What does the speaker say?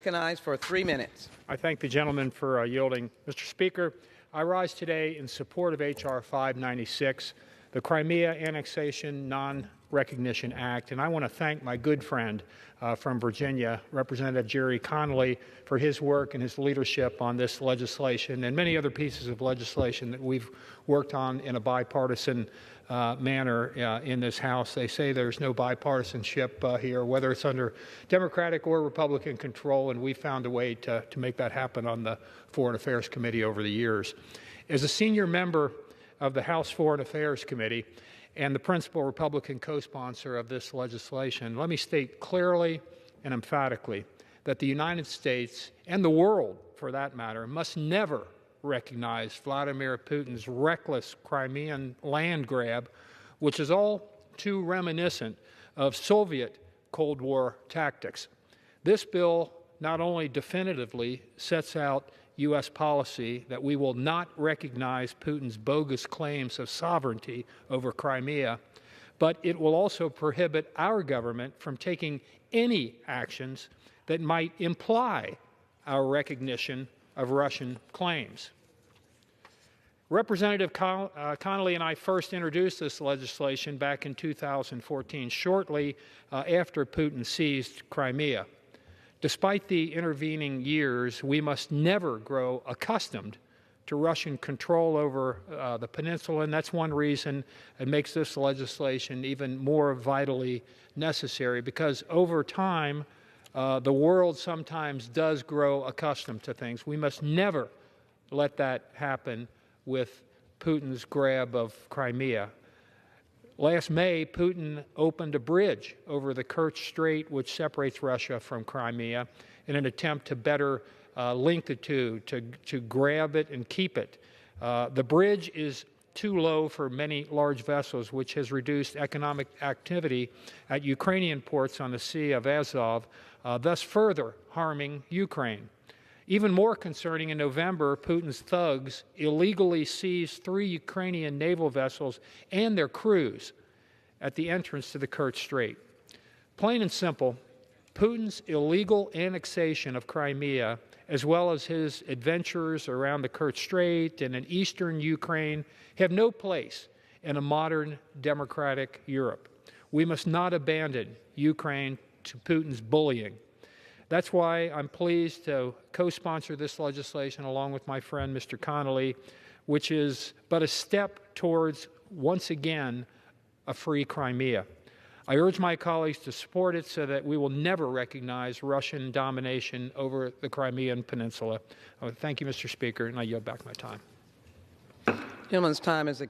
Recognized for 3 minutes. I thank the gentleman for yielding. Mr. Speaker, I rise today in support of HR596, the Crimea Annexation Non-Recognition Act, and I want to thank my good friend from Virginia, Representative Jerry Connolly, for his work and his leadership on this legislation and many other pieces of legislation that we've worked on in a bipartisan manner in this House. They say there's no bipartisanship here, whether it's under Democratic or Republican control, and we found a way to make that happen on the Foreign Affairs Committee over the years. As a senior member of the House Foreign Affairs Committee and the principal Republican co-sponsor of this legislation, let me state clearly and emphatically that the United States, and the world for that matter, must never recognize Vladimir Putin's reckless Crimean land grab, which is all too reminiscent of Soviet Cold War tactics. This bill not only definitively sets out U.S. policy that we will not recognize Putin's bogus claims of sovereignty over Crimea, but it will also prohibit our government from taking any actions that might imply our recognition of Russian claims. Representative Connolly and I first introduced this legislation back in 2014, shortly after Putin seized Crimea. Despite the intervening years, we must never grow accustomed to Russian control over the peninsula, and that's one reason it makes this legislation even more vitally necessary, because over time, the world sometimes does grow accustomed to things. We must never let that happen with Putin's grab of Crimea. Last May, Putin opened a bridge over the Kerch Strait, which separates Russia from Crimea, in an attempt to better link the two, to grab it and keep it. The bridge is too low for many large vessels, which has reduced economic activity at Ukrainian ports on the Sea of Azov, thus further harming Ukraine. Even more concerning, in November, Putin's thugs illegally seized 3 Ukrainian naval vessels and their crews at the entrance to the Kerch Strait. Plain and simple, Putin's illegal annexation of Crimea, as well as his adventures around the Kerch Strait and in eastern Ukraine, have no place in a modern democratic Europe. We must not abandon Ukraine to Putin's bullying. That's why I'm pleased to co-sponsor this legislation along with my friend, Mr. Connolly, which is but a step towards, once again, a free Crimea. I urge my colleagues to support it so that we will never recognize Russian domination over the Crimean Peninsula. Thank you, Mr. Speaker, and I yield back my time. Gentleman's time is